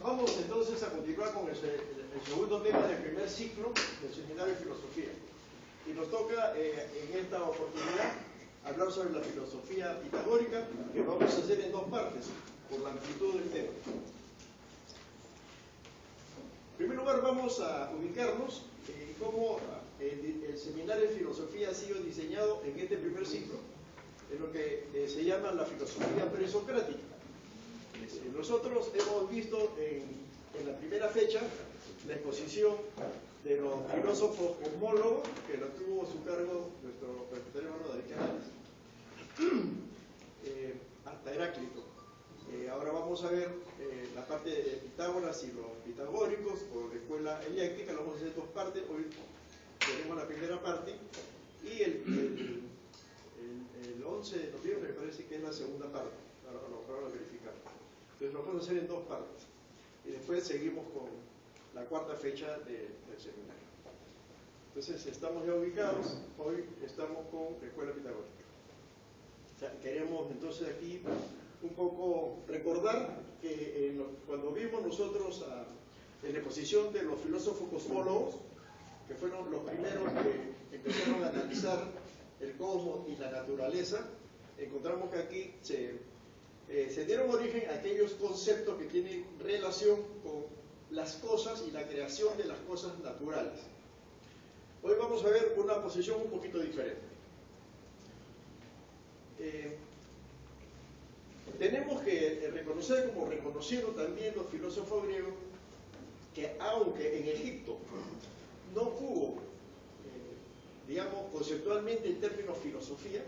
Vamos entonces a continuar con el segundo tema del primer ciclo del Seminario de Filosofía. Y nos toca en esta oportunidad hablar sobre la filosofía pitagórica, que lo vamos a hacer en dos partes, por la amplitud del tema. En primer lugar, vamos a ubicarnos en cómo el Seminario de Filosofía ha sido diseñado en este primer ciclo, en lo que se llama la filosofía presocrática. Nosotros hemos visto en la primera fecha la exposición de los filósofos cosmólogos, que lo tuvo a su cargo nuestro hermano David Canales, hasta Heráclito. Ahora vamos a ver la parte de Pitágoras y los pitagóricos, por la escuela heliáctica. Lo vamos a hacer en dos partes. Hoy tenemos la primera parte, y el 11 de noviembre me parece que es la segunda parte. Ahora lo verificamos. Entonces lo vamos a hacer en dos partes. Y después seguimos con la cuarta fecha del seminario. Entonces estamos ya ubicados. Hoy estamos con la escuela pitagórica. O sea, queremos entonces aquí un poco recordar que cuando vimos nosotros en la exposición de los filósofos cosmólogos, que fueron los primeros que empezaron a analizar el cosmos y la naturaleza, encontramos que aquí se dieron origen a aquellos conceptos que tienen relación con las cosas y la creación de las cosas naturales. Hoy vamos a ver una posición un poquito diferente. Tenemos que reconocer, como reconocieron también los filósofos griegos, que aunque en Egipto no hubo, digamos, conceptualmente en términos filosofía,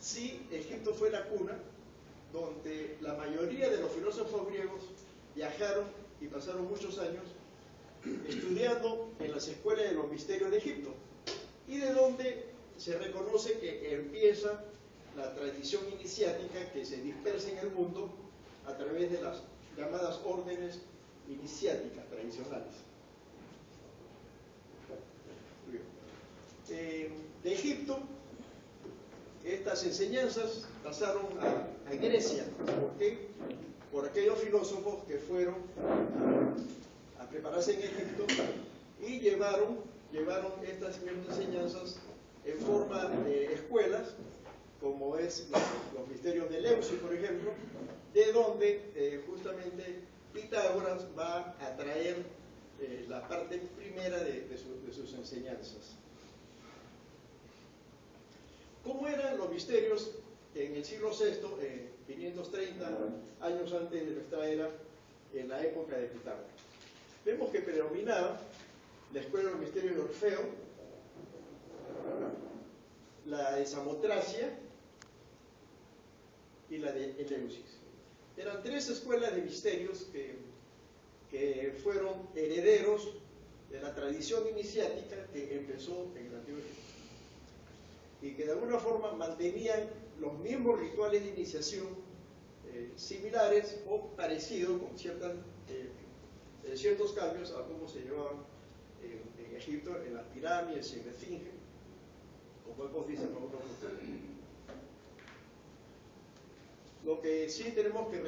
sí Egipto fue la cuna donde la mayoría de los filósofos griegos viajaron y pasaron muchos años estudiando en las escuelas de los misterios de Egipto, y de donde se reconoce que empieza la tradición iniciática que se dispersa en el mundo a través de las llamadas órdenes iniciáticas tradicionales. De Egipto, estas enseñanzas pasaron a Grecia. ¿Por qué? Por aquellos filósofos que fueron a prepararse en Egipto y llevaron estas enseñanzas en forma de escuelas, como es los misterios de Eleusis, por ejemplo, de donde justamente Pitágoras va a traer la parte primera de sus enseñanzas. ¿Cómo eran los misterios en el siglo VI, 530 años antes de nuestra era, en la época de Pitágoras? Vemos que predominaba la escuela de los misterios de Orfeo, la de Samotracia y la de Eleusis. Eran tres escuelas de misterios que fueron herederos de la tradición iniciática que empezó en el Antiguo Egipto, y que de alguna forma mantenían los mismos rituales de iniciación similares o parecidos, con ciertos cambios a cómo se llevaban en Egipto, en las pirámides y en la Esfinge, como hemos visto en algunos lugares. Lo que sí tenemos que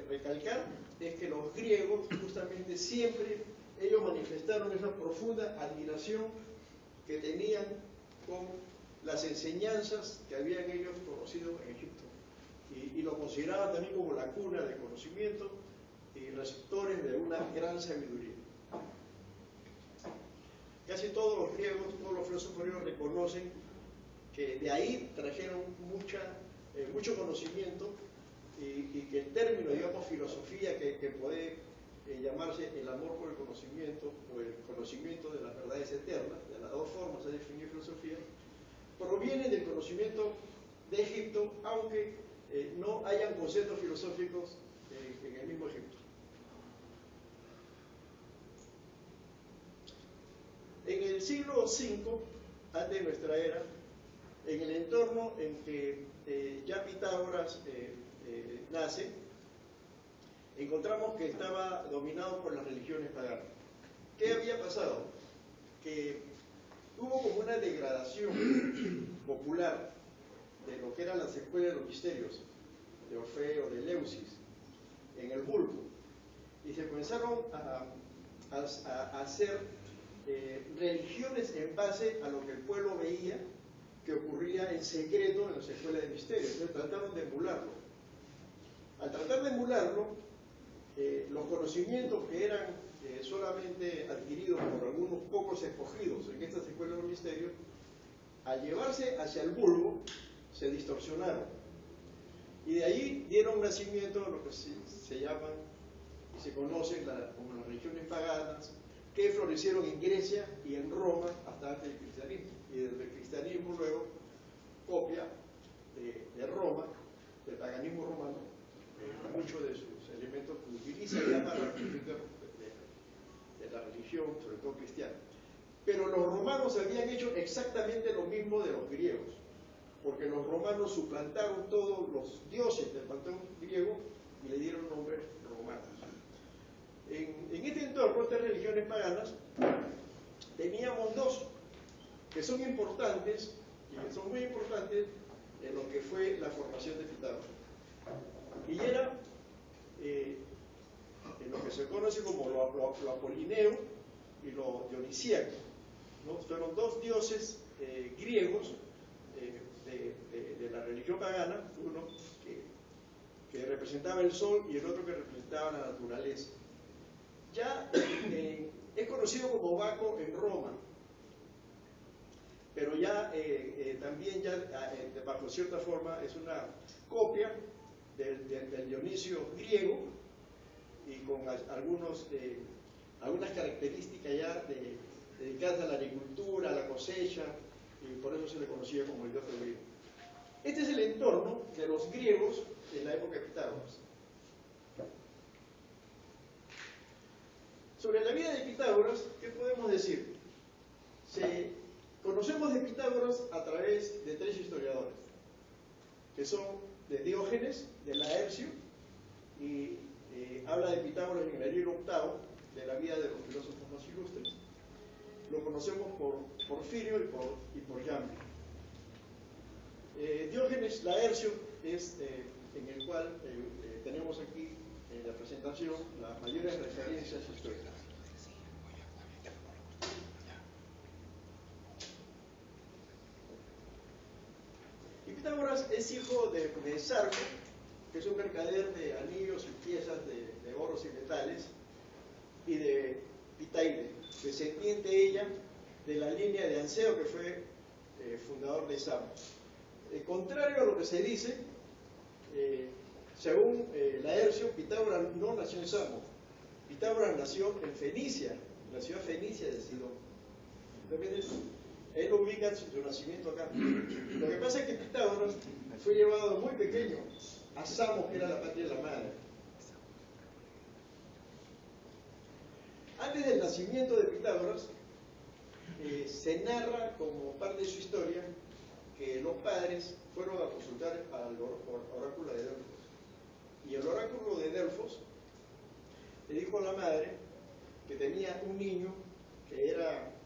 recalcar es que los griegos, justamente, siempre ellos manifestaron esa profunda admiración que tenían con las enseñanzas que habían ellos conocido en Egipto, y lo consideraban también como la cuna del conocimiento y receptores de una gran sabiduría. Casi todos los griegos, todos los filósofos griegos reconocen que de ahí trajeron mucho conocimiento, y que el término, digamos, filosofía, que puede llamarse el amor por el conocimiento o el conocimiento de las verdades eternas, de las dos formas de definir filosofía, proviene del conocimiento de Egipto, aunque no hayan conceptos filosóficos en el mismo Egipto. En el siglo V antes de nuestra era, en el entorno en que ya Pitágoras nace, encontramos que estaba dominado por las religiones paganas. ¿Qué había pasado? Que hubo como una degradación popular de lo que eran las escuelas de los misterios, de Orfeo, de Eleusis, en el vulgo, y se comenzaron a hacer religiones en base a lo que el pueblo veía que ocurría en secreto en las escuelas de misterios. Entonces trataron de emularlo. Al tratar de emularlo, los conocimientos que eran solamente adquiridos por algunos pocos escogidos en estas escuelas de misterios, al llevarse hacia el vulgo, se distorsionaron. Y de ahí dieron nacimiento a lo que se llaman y se conocen como las religiones paganas, que florecieron en Grecia y en Roma hasta antes del cristianismo. Y desde el cristianismo luego copia de Roma, del paganismo romano, muchos de sus elementos que utiliza ya para la de la religión, sobre todo cristiana. Pero los romanos habían hecho exactamente lo mismo de los griegos, porque los romanos suplantaron todos los dioses del panteón griego y le dieron nombres romanos. En este entorno, estas religiones paganas, teníamos dos que son importantes, y que son muy importantes en lo que fue la formación de Pitágoras. Y era en lo que se conoce como lo apolineo y lo dionisíaco, ¿no? Fueron dos dioses griegos de la religión pagana, uno que representaba el sol y el otro que representaba la naturaleza. Ya es conocido como Baco en Roma, pero ya también ya bajo cierta forma es una copia del Dionisio griego y con algunas características ya dedicadas a la agricultura, a la cosecha, y por eso se le conocía como el dios griego. Este es el entorno de los griegos en la época de Pitágoras. Sobre la vida de Pitágoras, ¿qué podemos decir? Conocemos de Pitágoras a través de tres historiadores, que son de Diógenes, de Laercio, y habla de Pitágoras en el libro octavo de la vida de los filósofos más ilustres. Lo conocemos por Porfirio y por Jambio. Diógenes Laercio es en el cual tenemos aquí en la presentación las mayores referencias históricas. Y Pitágoras es hijo de Sarco, que es un mercader de anillos y piezas de oros y metales, y de Pitaide, descendiente ella de la línea de Anseo, que fue fundador de Samos. Contrario a lo que se dice, según Laercio, Pitágoras no nació en Samos. Pitágoras nació en Fenicia, la ciudad fenicia de Sidón. También él ubica su nacimiento acá. Lo que pasa es que Pitágoras fue llevado muy pequeño a Samos, que era la patria de la madre. Antes del nacimiento de Pitágoras, se narra como parte de su historia que los padres fueron a consultar al oráculo de Delfos. Y el oráculo de Delfos le dijo a la madre que tenía un niño que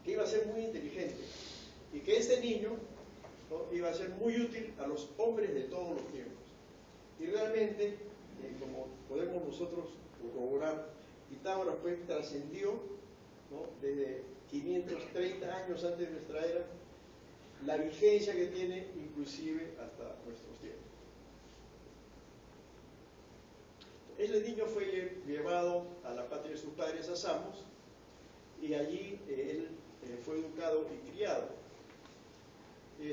iba a ser muy inteligente y que este niño, ¿no?, iba a ser muy útil a los hombres de todos los tiempos. Y realmente, como podemos nosotros corroborar, Pitágoras pues trascendió, ¿no?, desde 530 años antes de nuestra era, la vigencia que tiene inclusive hasta nuestros tiempos. Ese niño fue llevado a la patria de sus padres, a Samos, y allí él fue educado y criado.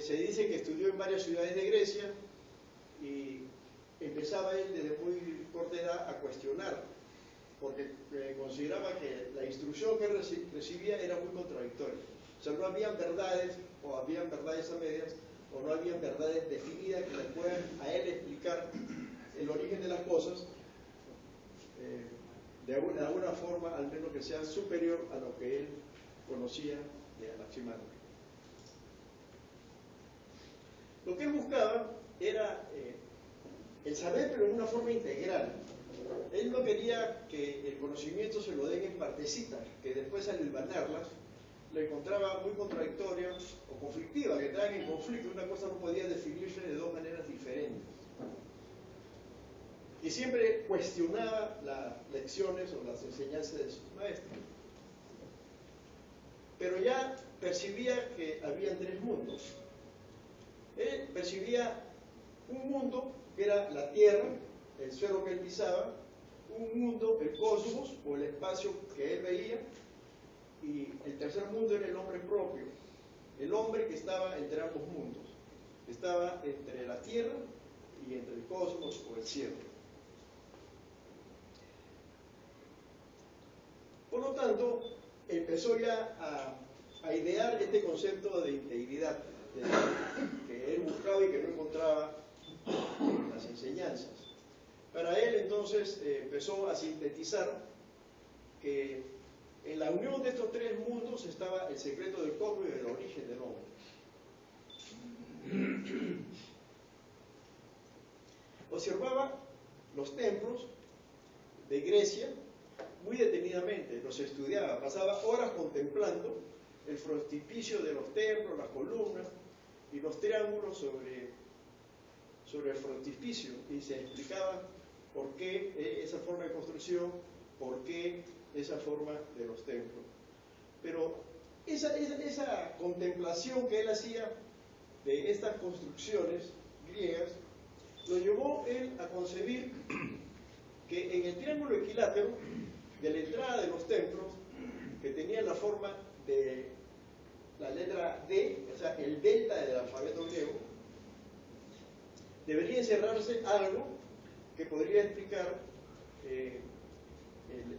Se dice que estudió en varias ciudades de Grecia y empezaba él desde muy corta edad a cuestionar, porque consideraba que la instrucción que recibía era muy contradictoria. O sea, no habían verdades, o habían verdades a medias, o no habían verdades definidas que le puedan a él explicar el origen de las cosas, de alguna forma, al menos que sea superior a lo que él conocía de Anaximandro. Lo que él buscaba era el saber, pero de una forma integral. Él no quería que el conocimiento se lo den en partecitas, que después al hilvanarlas la encontraba muy contradictoria o conflictiva, que entraban en conflicto. Una cosa no podía definirse de dos maneras diferentes. Y siempre cuestionaba las lecciones o las enseñanzas de sus maestros. Pero ya percibía que había tres mundos. Él percibía un mundo que era la Tierra, el suelo que él pisaba, un mundo, el cosmos o el espacio que él veía, y el tercer mundo era el hombre propio, el hombre que estaba entre ambos mundos, estaba entre la Tierra y entre el cosmos o el cielo. Por lo tanto, empezó ya a idear este concepto de integridad que él buscaba y que no encontraba en las enseñanzas. Para él entonces empezó a sintetizar que en la unión de estos tres mundos estaba el secreto del cosmos y del origen del hombre. Observaba los templos de Grecia muy detenidamente, los estudiaba, pasaba horas contemplando el frontispicio de los templos, las columnas y los triángulos sobre el frontispicio, y se explicaba por qué esa forma de construcción, por qué esa forma de los templos. Pero esa contemplación que él hacía de estas construcciones griegas lo llevó él a concebir que en el triángulo equilátero de la entrada de los templos, que tenía la forma de la letra D, o sea, el delta del alfabeto griego, debería encerrarse algo que podría explicar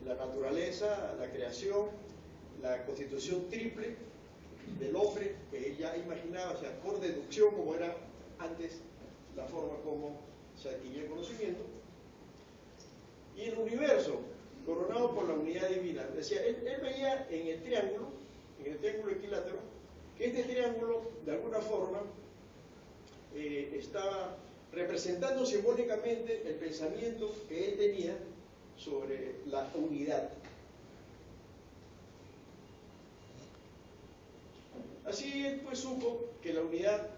la naturaleza, la creación, la constitución triple del hombre que él ya imaginaba, o sea, por deducción, como era antes la forma como se adquiría el conocimiento, y el universo coronado por la unidad divina. Decía, él veía en el triángulo equilátero, que este triángulo de alguna forma estaba representando simbólicamente el pensamiento que él tenía sobre la unidad. Así él pues supo que la unidad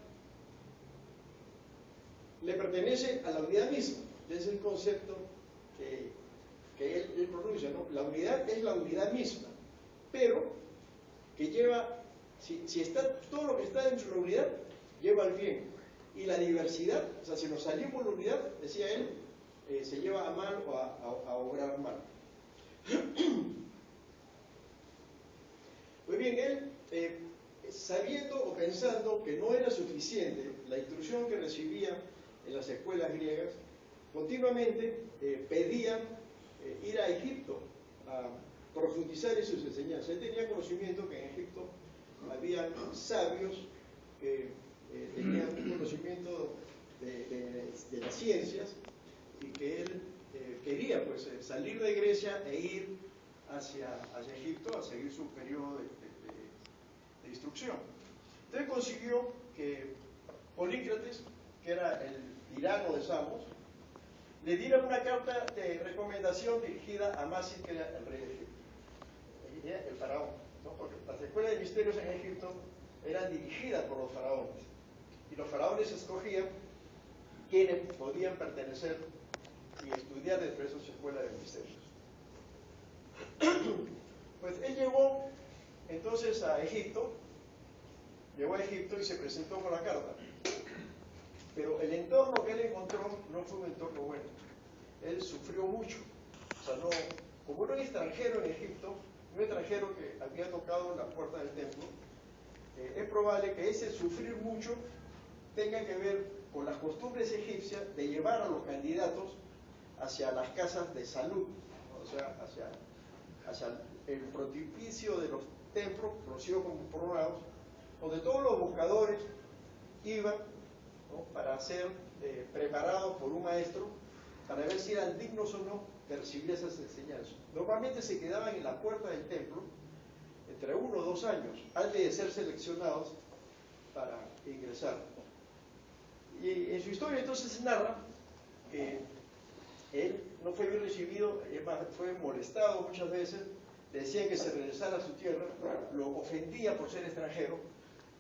le pertenece a la unidad misma. Ese es el concepto que él pronuncia, ¿no? La unidad es la unidad misma, pero que lleva, si está todo lo que está dentro de la unidad, lleva al bien. Y la diversidad, o sea, si nos salimos de la unidad, decía él, se lleva a mal o a obrar mal. Muy bien, él, sabiendo o pensando que no era suficiente la instrucción que recibía en las escuelas griegas, continuamente pedía ir a Egipto a profundizar en sus enseñanzas. Él tenía conocimiento que en Egipto había sabios que tenían un conocimiento de las ciencias, y que él quería pues salir de Grecia e ir hacia Egipto a seguir su periodo de instrucción. Entonces consiguió que Polícrates, que era el tirano de Samos, le diera una carta de recomendación dirigida a Masid, que era el rey de Egipto, el faraón, ¿no? Porque las escuelas de misterios en Egipto eran dirigidas por los faraones, y los faraones escogían quienes podían pertenecer y estudiar dentro de esas escuelas de misterios. Pues él llegó entonces a Egipto, y se presentó con la carta. Pero el entorno que él encontró no fue un entorno bueno. Él sufrió mucho. O sea, no, como era un extranjero en Egipto, un extranjero que había tocado la puerta del templo, es probable que ese sufrir mucho tenga que ver con las costumbres egipcias de llevar a los candidatos hacia las casas de salud, ¿no? O sea, hacia el frontispicio de los templos, conocidos como pronaos, donde todos los buscadores iban, ¿no? Para ser preparados por un maestro, para ver si eran dignos o no de recibir esas enseñanzas. Normalmente se quedaban en la puerta del templo entre 1 o 2 años, antes de ser seleccionados para ingresar. Y en su historia entonces se narra que él no fue bien recibido, es más, fue molestado muchas veces, le decían que se regresara a su tierra, lo ofendía por ser extranjero,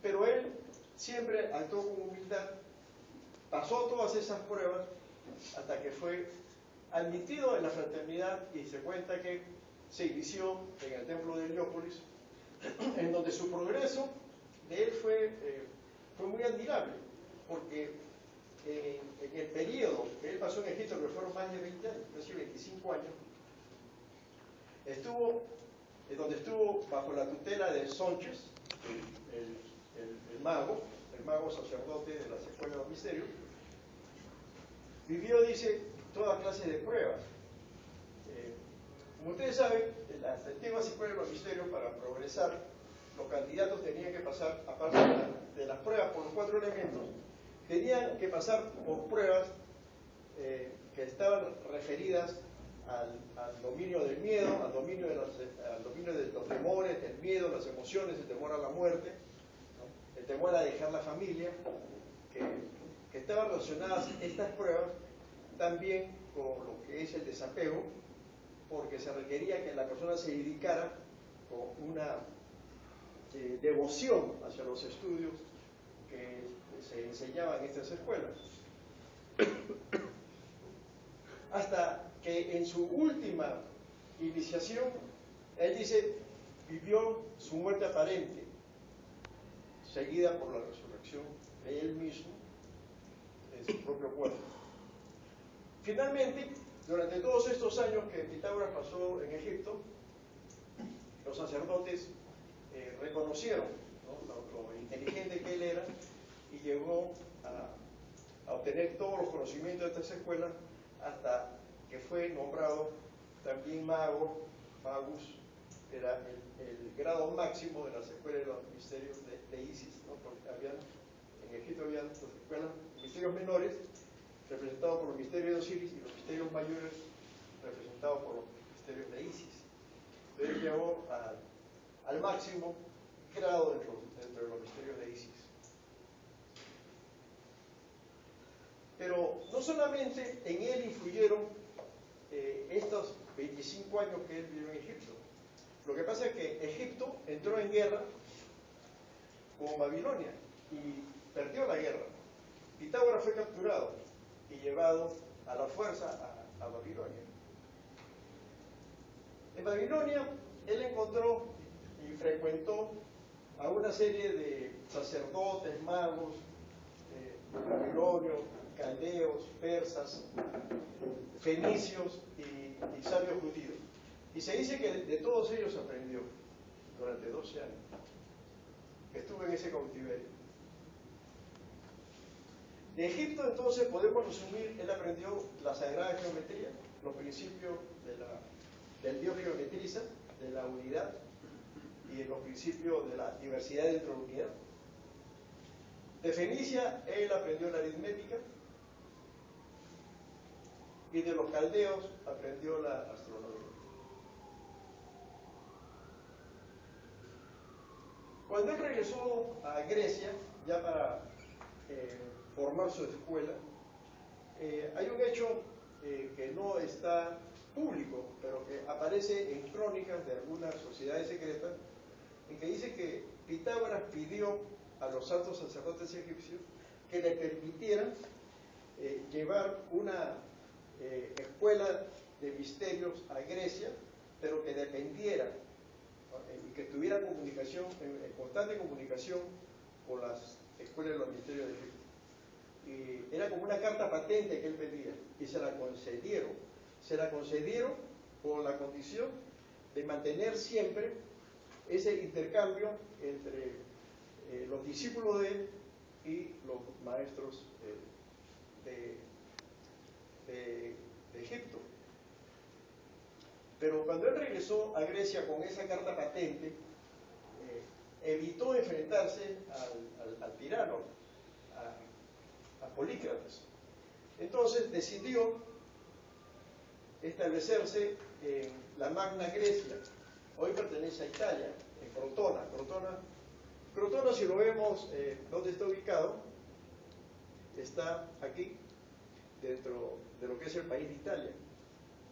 pero él siempre actuó con humildad, pasó todas esas pruebas hasta que fue admitido en la fraternidad y se cuenta que se inició en el templo de Heliópolis, en donde su progreso de él fue muy admirable, porque en el periodo que él pasó en Egipto, que fueron más de 20 años, casi 25 años, donde estuvo bajo la tutela de Sonches, el mago sacerdote de las escuelas de los misterios, vivió, dice, toda clase de pruebas. Como ustedes saben, en las antiguas escuelas de los misterios, para progresar, los candidatos tenían que pasar, aparte de las pruebas por los 4 elementos, tenían que pasar por pruebas que estaban referidas al dominio del miedo, al dominio de los temores, el miedo, las emociones, el temor a la muerte, ¿no? El temor a dejar la familia, que estaban relacionadas estas pruebas también con lo que es el desapego, porque se requería que la persona se dedicara con una devoción hacia los estudios que se enseñaban en estas escuelas. Hasta que en su última iniciación, él dice, vivió su muerte aparente, seguida por la resurrección de él mismo, de su propio cuerpo. Finalmente, durante todos estos años que Pitágoras pasó en Egipto, los sacerdotes reconocieron, ¿no?, lo inteligente que él era, y llegó a obtener todos los conocimientos de estas escuelas, hasta que fue nombrado también magus, era el grado máximo de las escuelas de los misterios de Isis, ¿no? Porque en Egipto había las escuelas de misterios menores, representados por los misterios de Osiris, y los misterios mayores, representados por los misterios de Isis. Entonces llegó al máximo grado dentro de los misterios de Isis. Pero no solamente en él influyeron estos 25 años que él vivió en Egipto. Lo que pasa es que Egipto entró en guerra con Babilonia y perdió la guerra. Pitágoras fue capturado y llevado a la fuerza a Babilonia. En Babilonia él encontró y frecuentó a una serie de sacerdotes, magos, babilonios, caldeos, persas, fenicios y sabios judíos. Y se dice que de todos ellos aprendió durante 12 años, que estuvo en ese cautiverio. De Egipto, entonces, podemos resumir, él aprendió la sagrada geometría, los principios del Dios geometriza, de la unidad, y los principios de la diversidad dentro de la unidad. De Fenicia, él aprendió la aritmética, y de los caldeos aprendió la astronomía. Cuando él regresó a Grecia, ya para formar su escuela, hay un hecho que no está público, pero que aparece en crónicas de algunas sociedades secretas, en que dice que Pitágoras pidió a los altos sacerdotes egipcios que le permitieran llevar una escuela de misterios a Grecia, pero que dependiera, ¿no?, y que tuviera comunicación, en constante comunicación con las escuelas de los misterios de Egipto. Y era como una carta patente que él pedía, y se la concedieron. Se la concedieron con la condición de mantener siempre ese intercambio entre los discípulos de él y los maestros de Egipto. Pero cuando él regresó a Grecia con esa carta patente, evitó enfrentarse al tirano, a Polícrates. Entonces decidió establecerse en la Magna Grecia, hoy pertenece a Italia, en Crotona. Crotona, si lo vemos, ¿dónde está ubicado? Está aquí, dentro de lo que es el país de Italia.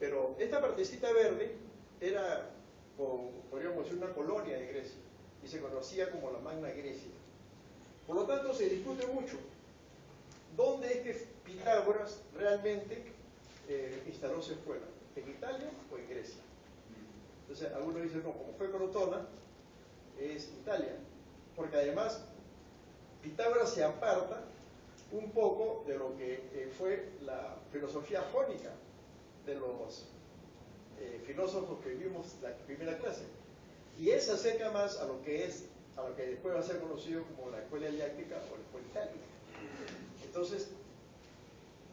Pero esta partecita verde era podríamos decir, una colonia de Grecia, y se conocía como la Magna Grecia. Por lo tanto, se discute mucho dónde es que Pitágoras realmente instaló su escuela, ¿en Italia o en Grecia? Entonces, algunos dicen, no, como fue Crotona, es Italia, porque además Pitágoras se aparta un poco de lo que fue la filosofía jónica de los filósofos que vimos la primera clase, y él se acerca más a lo que después va a ser conocido como la escuela didáctica o la escuela itálica. Entonces,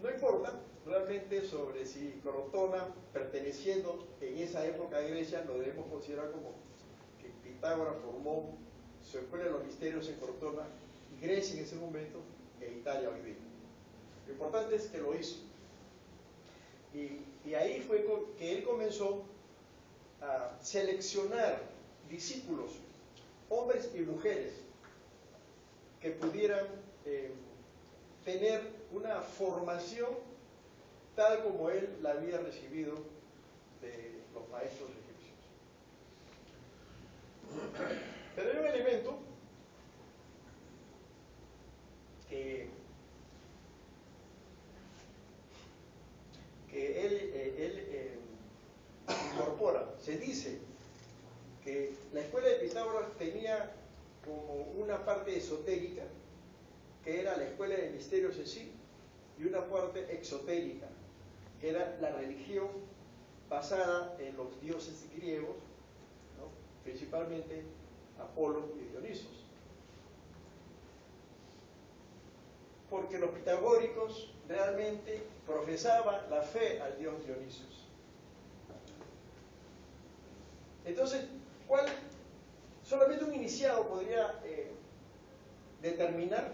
no importa realmente sobre si Crotona, perteneciendo en esa época a Grecia, lo debemos considerar como que Pitágoras formó su escuela de los misterios en Crotona, Grecia en ese momento e Italia hoy día. Lo importante es que lo hizo. Y ahí fue que él comenzó a seleccionar discípulos, hombres y mujeres, que pudieran tener una formación tal como él la había recibido de los maestros egipcios. Pero hay un elemento que él incorpora. Se dice que la escuela de Pitágoras tenía como una parte esotérica, que era la escuela de misterios en sí, y una parte exotérica, que era la religión basada en los dioses griegos, ¿no? Principalmente Apolo y Dionisos. Porque los pitagóricos realmente profesaban la fe al dios Dionisos. Entonces, solamente un iniciado podría determinar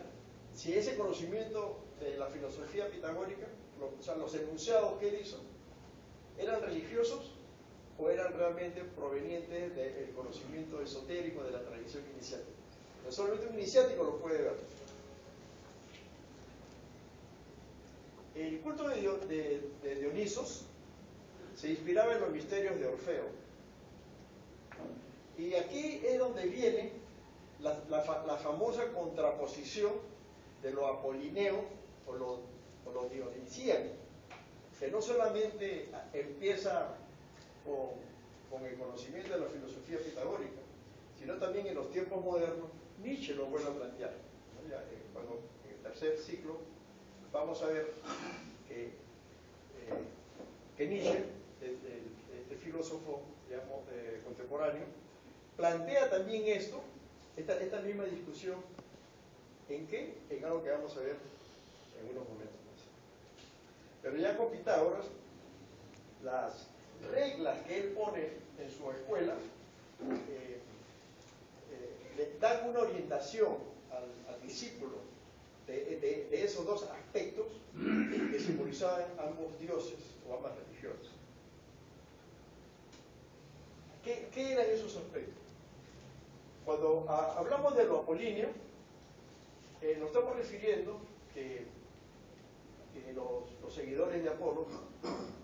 si ese conocimiento de la filosofía pitagórica, o sea, los enunciados que él hizo, eran religiosos o eran realmente provenientes del conocimiento esotérico de la tradición iniciática. Pero solamente un iniciático lo puede ver. El culto de Dionisos se inspiraba en los misterios de Orfeo. Y aquí es donde viene la famosa contraposición de lo apolineo o lo dionisíaco, que no solamente empieza con el conocimiento de la filosofía pitagórica, sino también en los tiempos modernos, Nietzsche lo vuelve a plantear. Cuando en el tercer ciclo vamos a ver que Nietzsche, este filósofo, digamos, contemporáneo, plantea también esta misma discusión. ¿En qué? En algo que vamos a ver en unos momentos más. Pero ya con Pitágoras, las reglas que él pone en su escuela le dan una orientación al discípulo de esos dos aspectos que simbolizaban ambos dioses o ambas religiones. ¿Qué eran esos aspectos? Cuando hablamos de lo apolíneo, nos estamos refiriendo que los seguidores de Apolo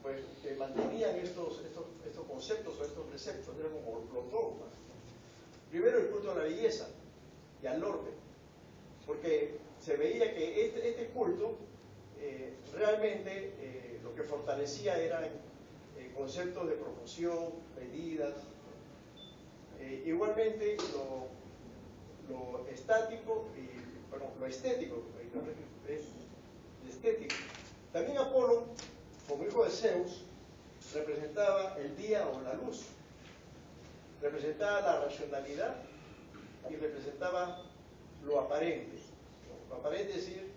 pues mantenían estos conceptos o estos preceptos, eran como los dogmas. Primero, el culto a la belleza y al orden, porque se veía que este culto realmente lo que fortalecía eran conceptos de proporción, medidas, igualmente lo estático y lo estético, es estético. También Apolo, como hijo de Zeus, representaba el día o la luz, representaba la racionalidad y representaba lo aparente. Lo aparente es decir,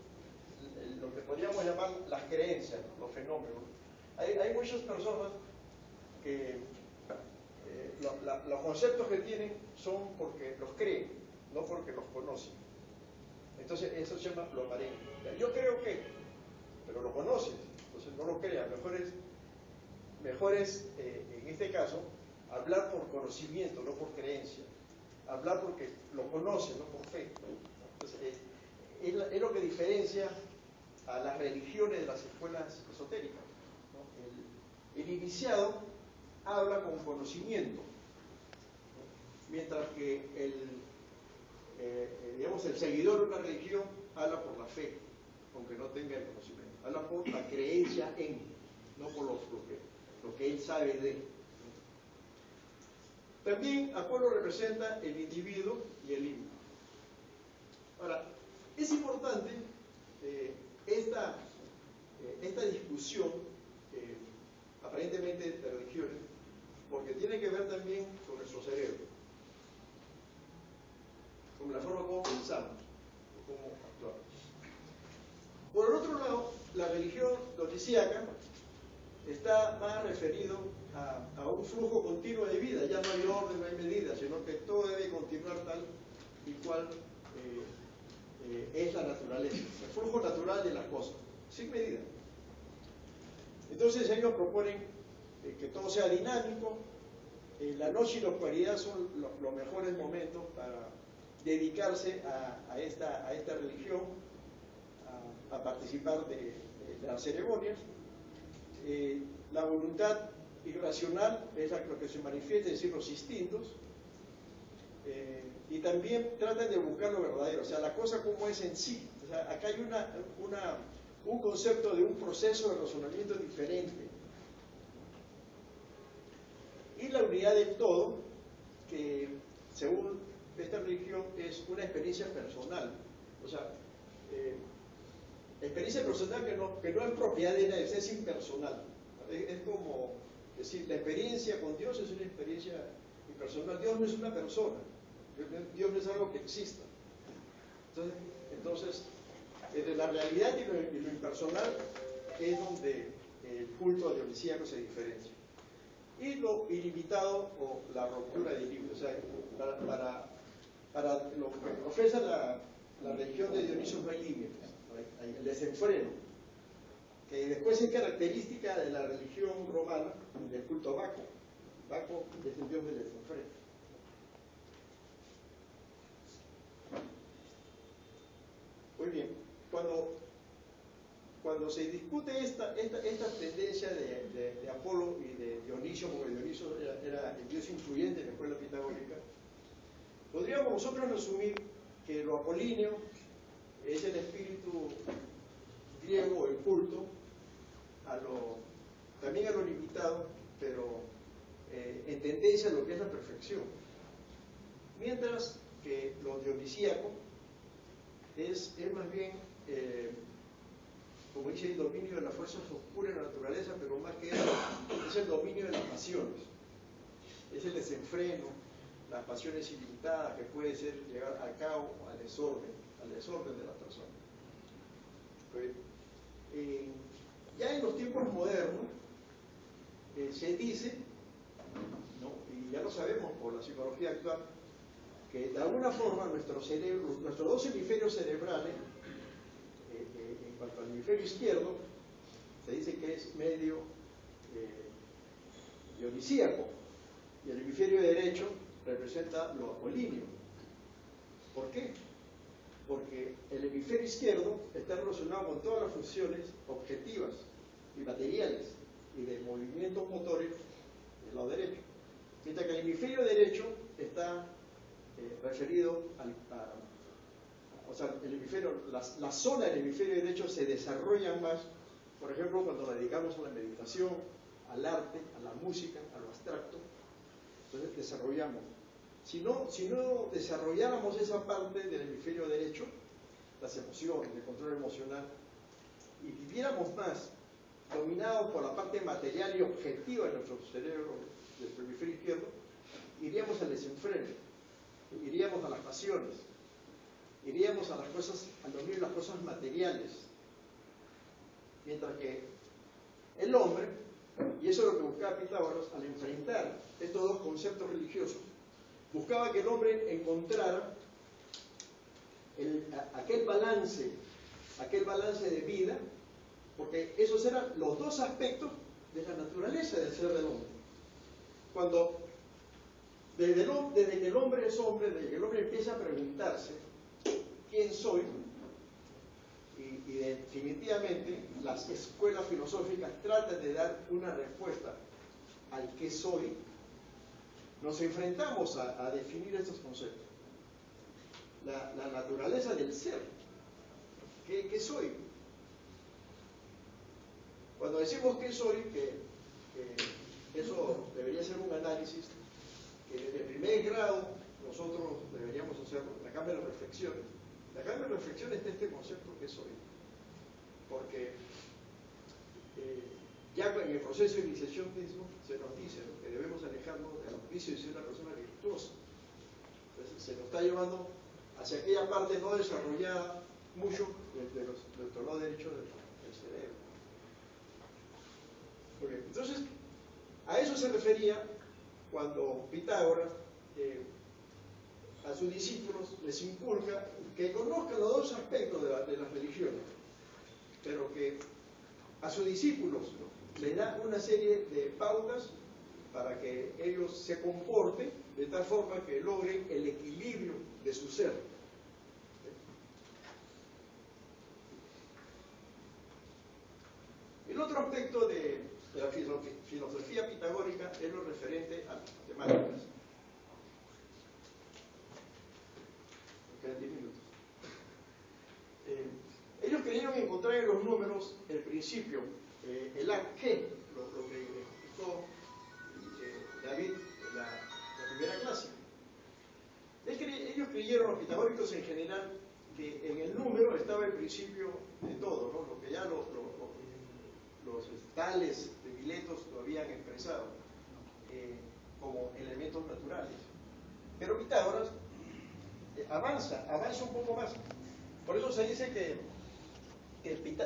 lo que podríamos llamar las creencias, los fenómenos. Hay muchas personas que los conceptos que tienen son porque los creen, no porque los conocen. Entonces eso se llama lo aparente. Yo creo que, pero lo conoces, entonces no lo creas. Mejor es en este caso, hablar por conocimiento, no por creencia. Hablar porque lo conoces, no por fe. Entonces, es lo que diferencia a las religiones de las escuelas esotéricas, ¿no? El iniciado habla con conocimiento, mientras que digamos, el seguidor de una religión habla por la fe, aunque no tenga el conocimiento, habla por la creencia en, no por lo que él sabe de. También Apolo representa el individuo y el himno. Ahora, es importante esta discusión, aparentemente de religiones, porque tiene que ver también con nuestro cerebro, con la forma como pensamos, cómo actuamos. Por el otro lado, la religión dionisíaca está más referido a un flujo continuo de vida. Ya no hay orden, no hay medida, sino que todo debe continuar tal y cual es la naturaleza, el flujo natural de las cosas, sin medida. Entonces ellos proponen que todo sea dinámico. La noche y la oscuridad son los mejores momentos para dedicarse a esta religión, a participar de las ceremonias. La voluntad irracional es lo que se manifiesta, es decir, los instintos, y también tratan de buscar lo verdadero, o sea, la cosa como es en sí. O sea, acá hay un concepto de un proceso de razonamiento diferente. Y la unidad del todo, que según esta religión es una experiencia personal, o sea, experiencia personal que no es propiedad de nadie, es impersonal. Es como decir, la experiencia con Dios es una experiencia impersonal. Dios no es una persona, Dios no es algo que exista. Entonces entre la realidad y lo impersonal es donde el culto dionisíaco se diferencia. Y lo ilimitado o la ruptura de límite. O sea, para lo que profesa la religión de Dionisio no hay límites, hay el desenfreno, que después es característica de la religión romana, del culto a Baco. Baco es el dios del desenfreno. Muy bien, cuando se discute esta tendencia de Apolo y de Dionisio, porque Dionisio era el dios influyente en la escuela pitagórica, podríamos nosotros resumir que lo apolíneo es el espíritu griego, el culto, también a lo limitado, pero en tendencia a lo que es la perfección. Mientras que lo dionisíaco es más bien, como dice, el dominio de las fuerzas oscuras de la naturaleza, pero más que eso, es el dominio de las pasiones. Es el desenfreno, las pasiones ilimitadas que puede ser llegar al caos, al desorden de la persona. Ya en los tiempos modernos se dice, ¿no? Y ya lo sabemos por la psicología actual, que de alguna forma nuestros dos hemisferios cerebrales, en cuanto al hemisferio izquierdo, se dice que es medio dionisíaco, y el hemisferio derecho representa lo apolíneo. ¿Por qué? Porque el hemisferio izquierdo está relacionado con todas las funciones objetivas y materiales y de movimientos motores del lado derecho, mientras que el hemisferio derecho está referido o sea, la zona del hemisferio derecho se desarrolla más, por ejemplo, cuando nos dedicamos a la meditación, al arte, a la música, a lo abstracto. Entonces desarrollamos. Si no desarrolláramos esa parte del hemisferio derecho, las emociones, el control emocional, y viviéramos más dominados por la parte material y objetiva de nuestro cerebro, de nuestro hemisferio izquierdo, iríamos al desenfreno, iríamos a las pasiones, iríamos a al dominio de las cosas materiales. Mientras que el hombre, y eso es lo que buscaba Pitágoras, al enfrentar estos dos conceptos religiosos, buscaba que el hombre encontrara aquel balance de vida, porque esos eran los dos aspectos de la naturaleza del ser del hombre. Cuando desde que el hombre es hombre, desde que el hombre empieza a preguntarse quién soy, y definitivamente las escuelas filosóficas tratan de dar una respuesta al qué soy, nos enfrentamos a definir estos conceptos. La naturaleza del ser. ¿Qué soy? Cuando decimos qué soy, que eso debería ser un análisis que desde primer grado nosotros deberíamos hacer, la cambia de reflexiones. La cambia de reflexiones está este concepto que soy. Porque ya en el proceso de iniciación mismo se nos dice que debemos alejarnos de los vicios y ser una persona virtuosa. Entonces se nos está llevando hacia aquella parte no desarrollada mucho de nuestro lado derecho del cerebro. Okay. Entonces, a eso se refería cuando Pitágoras a sus discípulos les inculca que conozcan los dos aspectos de las religiones, pero que a sus discípulos, ¿no?, les da una serie de pautas para que ellos se comporten de tal forma que logren el equilibrio de su ser. El otro aspecto de la filosofía pitagórica es lo referente a las matemáticas. Me quedan 10 minutos. Ellos creyeron encontrar en los números el principio, el G, lo que explicó David en la primera clase. Ellos creyeron, los pitagóricos en general, que en el número estaba el principio de todo, ¿no? Lo que ya los Tales de Miletos lo habían expresado como elementos naturales. Pero Pitágoras avanza un poco más. Por eso se dice que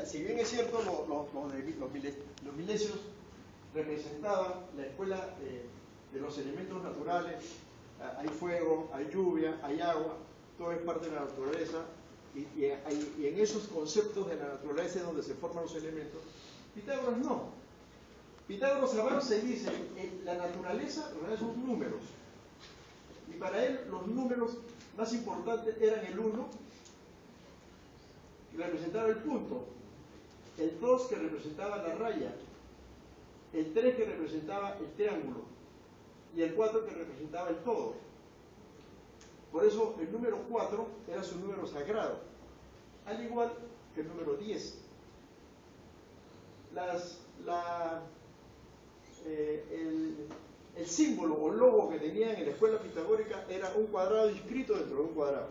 si bien es cierto, los milesios representaban la escuela de los elementos naturales, hay fuego, hay lluvia, hay agua, todo es parte de la naturaleza, y en esos conceptos de la naturaleza es donde se forman los elementos. Pitágoras no. Pitágoras avanza y dice, la naturaleza en realidad son números. Y para él los números más importantes eran el 1, que representaba el punto, el 2 que representaba la raya, el 3 que representaba el triángulo y el 4 que representaba el todo. Por eso el número 4 era su número sagrado, al igual que el número 10. El símbolo o logo que tenían en la escuela pitagórica era un cuadrado inscrito dentro de un cuadrado,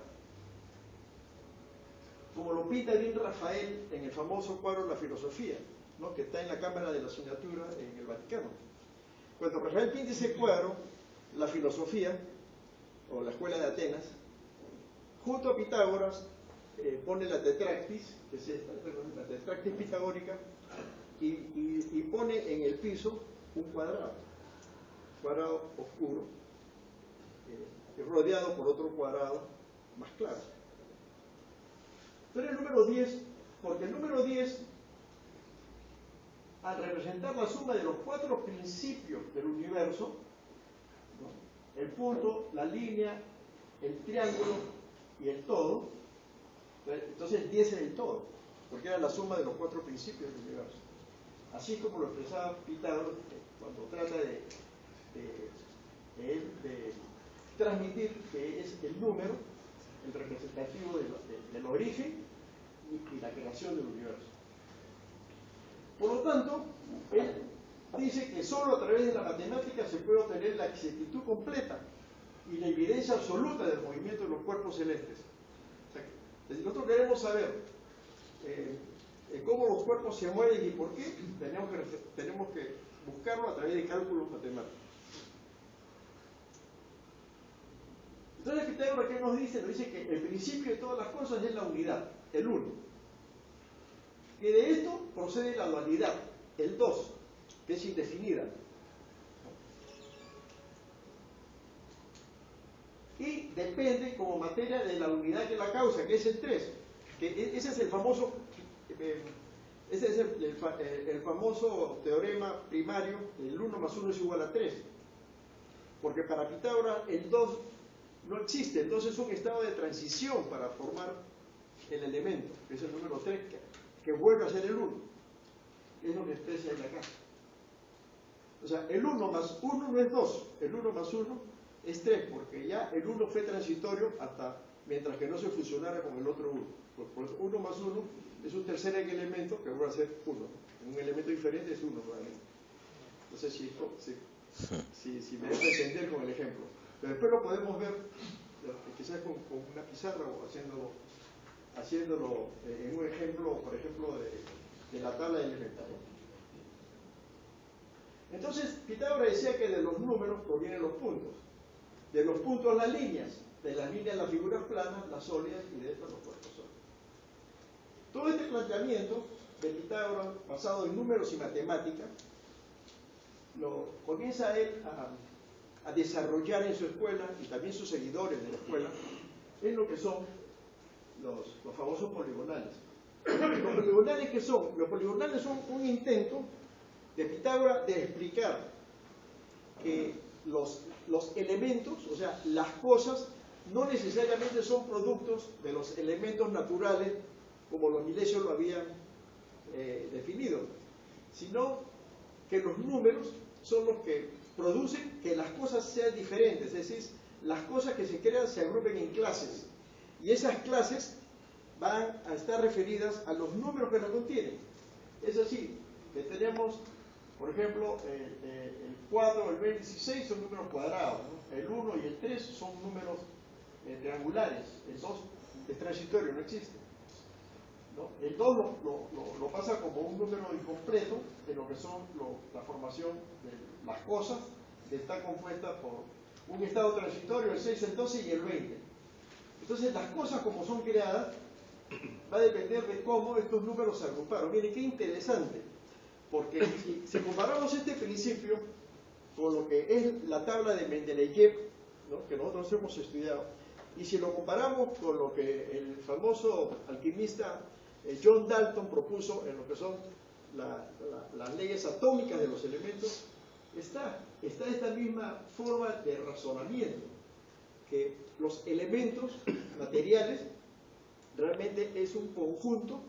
como lo pinta bien Rafael en el famoso cuadro La Filosofía, ¿no?, que está en la Cámara de la Asignatura en el Vaticano. Cuando Rafael pinta ese cuadro, La Filosofía, o la Escuela de Atenas, junto a Pitágoras pone la tetractis, que es esta, la tetractis pitagórica, y pone en el piso un cuadrado oscuro, rodeado por otro cuadrado más claro. Pero el número 10, porque el número 10, al representar la suma de los 4 principios del universo, ¿no?, el punto, la línea, el triángulo y el todo, entonces el 10 es el todo, porque era la suma de los 4 principios del universo. Así es como lo expresaba Pitágoras cuando trata de transmitir que es el número, el representativo del origen y la creación del universo. Por lo tanto, él dice que solo a través de la matemática se puede obtener la exactitud completa y la evidencia absoluta del movimiento de los cuerpos celestes. O sea, si nosotros queremos saber cómo los cuerpos se mueven y por qué, tenemos que buscarlo a través de cálculos matemáticos. Entonces Pitágoras, ¿qué nos dice? Nos dice que el principio de todas las cosas es la unidad, el 1. Y de esto procede la dualidad, el 2, que es indefinida. Y depende como materia de la unidad que la causa, que es el 3. Que ese es el famoso... Ese es el famoso teorema primario, el 1 más 1 es igual a 3. Porque para Pitágoras el 2 no existe, el 2 es un estado de transición para formar el elemento, que es el número 3, que vuelve a ser el 1. Es lo que expresa en acá. O sea, el 1 más 1 no es 2, el 1 más 1 es 3, porque ya el 1 fue transitorio hasta mientras que no se fusionara con el otro 1. Por eso 1 más 1 es un tercer elemento que va a ser 1. Un elemento diferente es 1 nuevamente. No sé si me dejo entender con el ejemplo. Pero después lo podemos ver, quizás con una pizarra o haciéndolo en un ejemplo, por ejemplo, de la tabla elementaria. Entonces, Pitágoras decía que de los números provienen los puntos. De los puntos las líneas, de las líneas las figuras planas, las sólidas y de estas los cuerpos sólidos. Todo este planteamiento de Pitágoras, basado en números y matemática, lo comienza él a desarrollar en su escuela y también sus seguidores de la escuela en lo que son los famosos poligonales. ¿Los poligonales qué son? Los poligonales son un intento de Pitágoras de explicar que los elementos, o sea, las cosas, no necesariamente son productos de los elementos naturales como los milesios lo habían definido, sino que los números son los que producen que las cosas sean diferentes, es decir, las cosas que se crean se agrupen en clases, y esas clases van a estar referidas a los números que las contienen. Es así, que tenemos, por ejemplo, el 4, el 26 son números cuadrados, ¿no? El 1 y el 3 son números triangulares, el 2 es transitorio, no existe, ¿no? El 2 lo pasa como un número incompleto de lo que son la formación de las cosas, que está compuesta por un estado transitorio, el 6, el 12 y el 20. Entonces las cosas como son creadas va a depender de cómo estos números se agruparon. Miren qué interesante, porque si comparamos este principio con lo que es la tabla de Mendeleev, ¿no?, que nosotros hemos estudiado, y si lo comparamos con lo que el famoso alquimista John Dalton propuso en lo que son las leyes atómicas de los elementos, está esta misma forma de razonamiento, que los elementos materiales realmente es un conjunto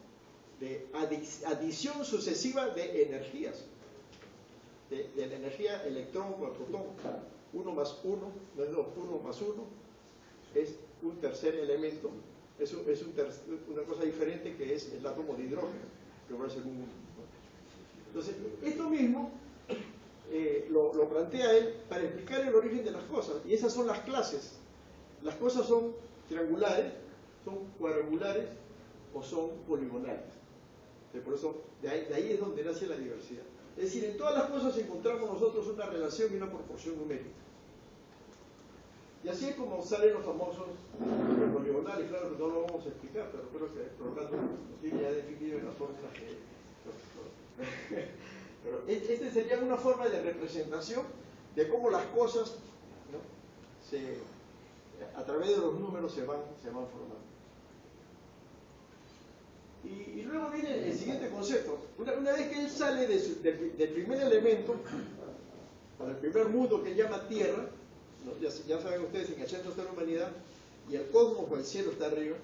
de adición sucesiva de energías, de la energía electrón o protón. 1 más 1, no es 2, 1 más 1 es un tercer elemento, es una cosa diferente que es el átomo de hidrógeno, que va a ser un 1. Entonces, esto mismo lo plantea él para explicar el origen de las cosas, y esas son las clases. Las cosas son triangulares, son cuadrangulares o son poligonales. Por eso, de ahí es donde nace la diversidad. Es decir, en todas las cosas encontramos nosotros una relación y una proporción numérica. Y así es como salen los famosos poligonales. Claro que no lo vamos a explicar, pero creo que Rolando lo tiene ya definido en la fórmula que... Pero esta sería una forma de representación de cómo las cosas, ¿no?, a través de los números se van formando. Y luego viene el siguiente concepto. Una vez que él sale del primer elemento, o del primer mundo que él llama Tierra, ¿no?, ya saben ustedes, en el centro está la humanidad y el cosmos o el cielo está arriba.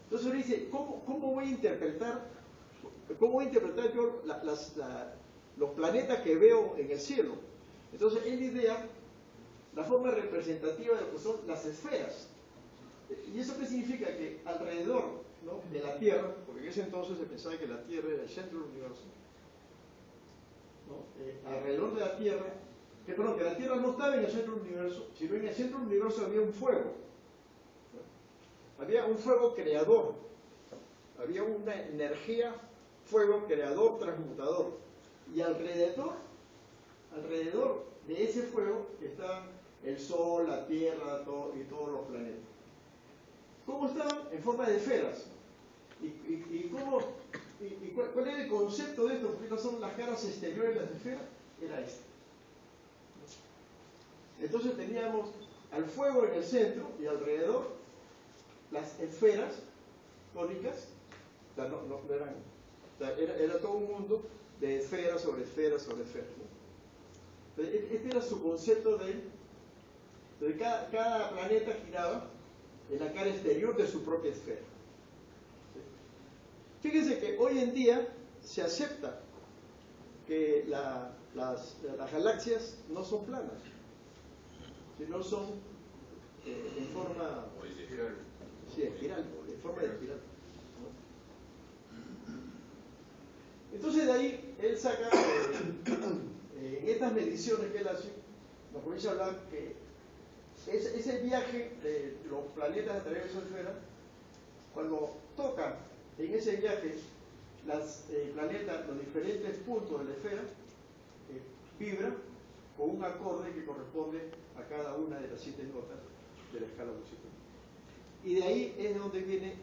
Entonces él dice, ¿cómo voy a interpretar yo los planetas que veo en el cielo? Entonces él idea la forma representativa de lo que son las esferas. ¿Y eso qué significa? Que alrededor, ¿no?, de la Tierra, porque en ese entonces se pensaba que la Tierra era el centro del universo, ¿no? Alrededor de la Tierra, que la Tierra no estaba en el centro del universo, sino en el centro del universo había un fuego, ¿no? Había un fuego creador, había una energía, fuego creador, transmutador, y alrededor de ese fuego está el Sol, la Tierra y todos los planetas. ¿Cómo estaban? En forma de esferas. ¿Y cuál era el concepto de esto? Porque no son las caras exteriores de las esferas, era este. Entonces teníamos al fuego en el centro y alrededor las esferas cónicas, o sea, no eran, o sea, era todo un mundo de esferas sobre esferas sobre esferas, ¿no? Este era su concepto de cada planeta giraba en la cara exterior de su propia esfera. ¿Sí? Fíjense que hoy en día se acepta que las galaxias no son planas. sino son en forma... Sí, espiral, en forma de espiral. Entonces de ahí él saca, en estas mediciones que él hace, nos comienza a hablar que ese viaje de los planetas a través de su esfera, cuando toca en ese viaje los planetas, los diferentes puntos de la esfera, vibra con un acorde que corresponde a cada una de las 7 notas de la escala musical. Y de ahí es donde viene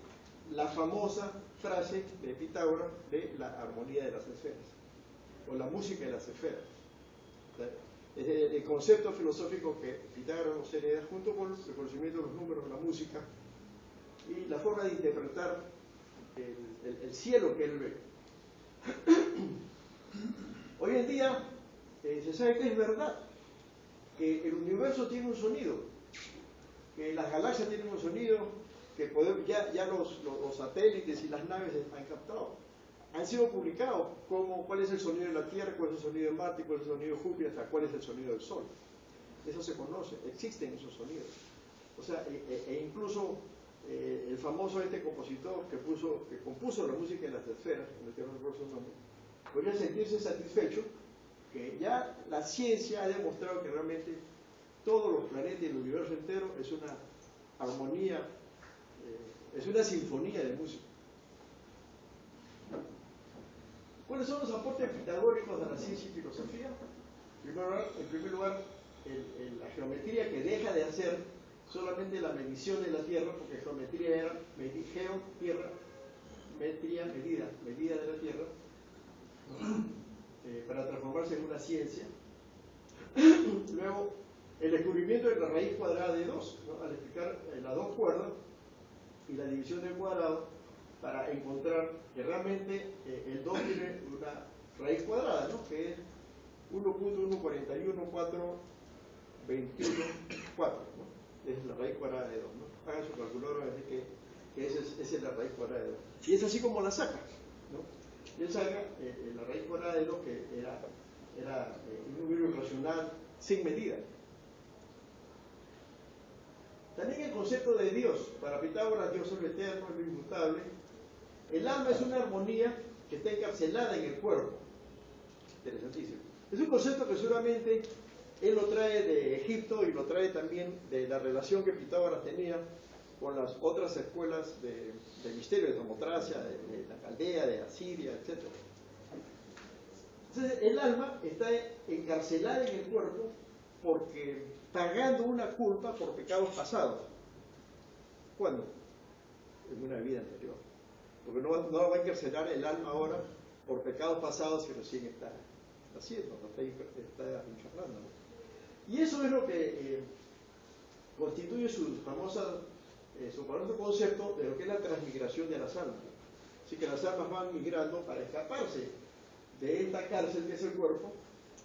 la famosa frase de Pitágoras de la armonía de las esferas, o la música de las esferas. Es el concepto filosófico que Pitágoras nos hereda junto con el conocimiento de los números, la música y la forma de interpretar el cielo que él ve. Hoy en día se sabe que es verdad que el universo tiene un sonido, que las galaxias tienen un sonido, que ya los satélites y las naves han captado. Han sido publicados cuál es el sonido de la Tierra, cuál es el sonido de Marte, cuál es el sonido de Júpiter, hasta cuál es el sonido del Sol. Eso se conoce, existen esos sonidos. O sea, incluso el famoso compositor que compuso la música de las esferas, en el que no recuerdo su nombre, podría sentirse satisfecho que ya la ciencia ha demostrado que realmente todos los planetas y el universo entero es una armonía, es una sinfonía de música. ¿Cuáles son los aportes pitagóricos a la ciencia y filosofía? En primer lugar, la geometría, que deja de hacer solamente la medición de la Tierra, porque geometría era tierra, metría, medida de la Tierra, para transformarse en una ciencia. Luego, el descubrimiento de la raíz cuadrada de 2, ¿no? Al explicar las dos cuerdas y la división del cuadrado, para encontrar que realmente el 2 tiene una raíz cuadrada, ¿no? Que es 1.141421.4, ¿no? Es la raíz cuadrada de 2, ¿no? Hagan su calculadora y decir que esa es la raíz cuadrada de 2. Y es así como la saca, ¿no? Y él saca la raíz cuadrada de 2, que era un número irracional sin medida. También el concepto de Dios. Para Pitágoras, Dios es lo eterno, es lo inmutable. El alma es una armonía que está encarcelada en el cuerpo. Interesantísimo. Es un concepto que seguramente él lo trae de Egipto y lo trae también de la relación que Pitágoras tenía con las otras escuelas de misterio, de Samotracia, de la Caldea, de Asiria, etc. Entonces, el alma está encarcelada en el cuerpo porque pagando una culpa por pecados pasados. ¿Cuándo? En una vida anterior. Porque no va a encarcelar el alma ahora por pecados pasados que recién está haciendo, está encarnando, ¿no? Y eso es lo que constituye su famoso concepto de lo que es la transmigración de las almas. Así que las almas van migrando para escaparse de esta cárcel que es el cuerpo,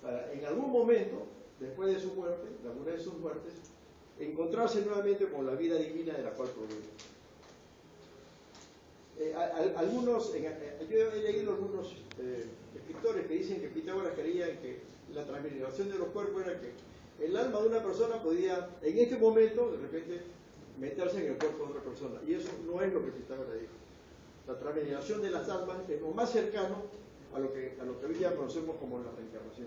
para en algún momento, después de su muerte, de alguna de sus muertes, encontrarse nuevamente con la vida divina de la cual proviene. Yo he leído algunos escritores que dicen que Pitágoras creía que la transmigración de los cuerpos era que el alma de una persona podía, en este momento, de repente, meterse en el cuerpo de otra persona. Y eso no es lo que Pitágoras dijo. La transmigración de las almas es lo más cercano a lo que hoy día conocemos como la reencarnación.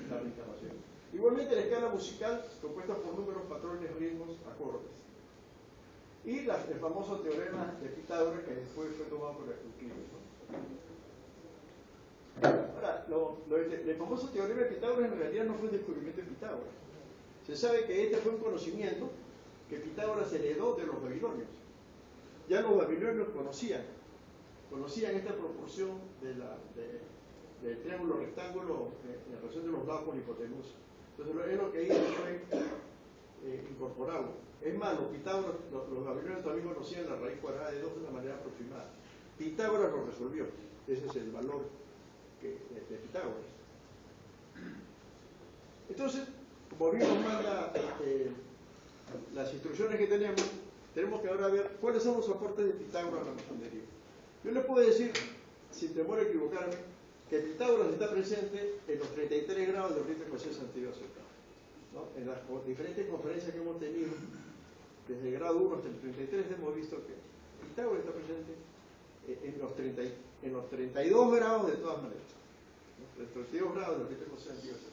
La reencarnación. Igualmente la escala musical, compuesta por números, patrones, ritmos, acordes. Y el famoso teorema de Pitágoras, que después fue tomado por Euclides, ¿no? Ahora, el famoso teorema de Pitágoras en realidad no fue un descubrimiento de Pitágoras. Se sabe que este fue un conocimiento que Pitágoras heredó de los babilonios. Ya los babilonios conocían esta proporción del triángulo rectángulo en relación de los lados con hipotenusa. Entonces, es lo que hizo fue incorporarlo. Es más, los babilonios también conocían la raíz cuadrada de 2 de una manera aproximada. Pitágoras lo resolvió. Ese es el valor de Pitágoras. Entonces, como bien nos manda las instrucciones que tenemos que ahora ver cuáles son los aportes de Pitágoras a la masonería. Yo les puedo decir, sin temor a equivocarme, que Pitágoras está presente en los 33 grados de Oriente, Occidente, Santidad, Aceptado. ¿no? En las diferentes conferencias que hemos tenido, desde el grado 1 hasta el 33, hemos visto que Pitágoras está presente en los 32 grados de todas maneras. Los 32 grados de los que José Antiguo está.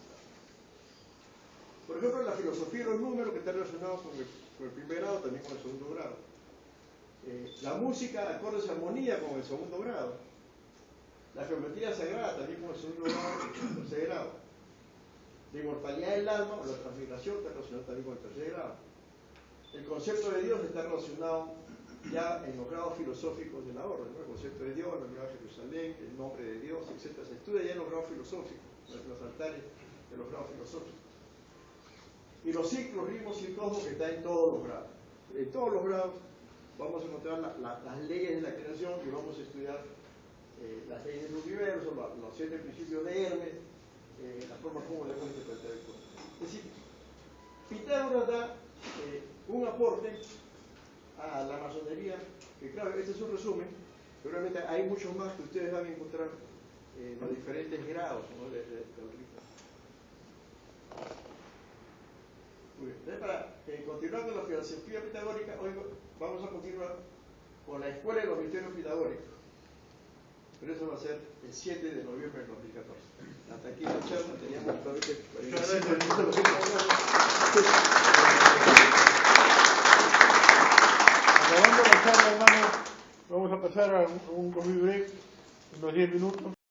Por ejemplo, la filosofía de los números, que está relacionado con el primer grado, también con el segundo grado. La música, acordes y armonía, con el segundo grado. La geometría sagrada, también con el segundo grado y el tercer grado. La inmortalidad del alma o la transmigración está relacionada también con el tercer grado. El concepto de Dios está relacionado ya en los grados filosóficos de la orden, ¿no? El concepto de Dios, la unidad de Jerusalén, el nombre de Dios, etc. Se estudia ya en los grados filosóficos, en los altares de los grados filosóficos. Y los ciclos, ritmos y cosmos, que está en todos los grados. En todos los grados vamos a encontrar las leyes de la creación y vamos a estudiar las leyes del universo, los 7 principios de Hermes, la forma como debemos interpretar el cuerpo. Es decir, Pitágoras da un aporte a la masonería, que claro, este es un resumen, pero realmente hay muchos más que ustedes van a encontrar en los diferentes grados, ¿no? del rito. Muy bien. Entonces, para continuar con la filosofía pitagórica, hoy vamos a continuar con la Escuela de los Misterios Pitagóricos. Pero eso va a ser el 7 de noviembre del 2014. Hasta aquí la charla, teníamos solamente 45 minutos. Acabando la charla, hermano, vamos a pasar a un coffee break, unos 10 minutos.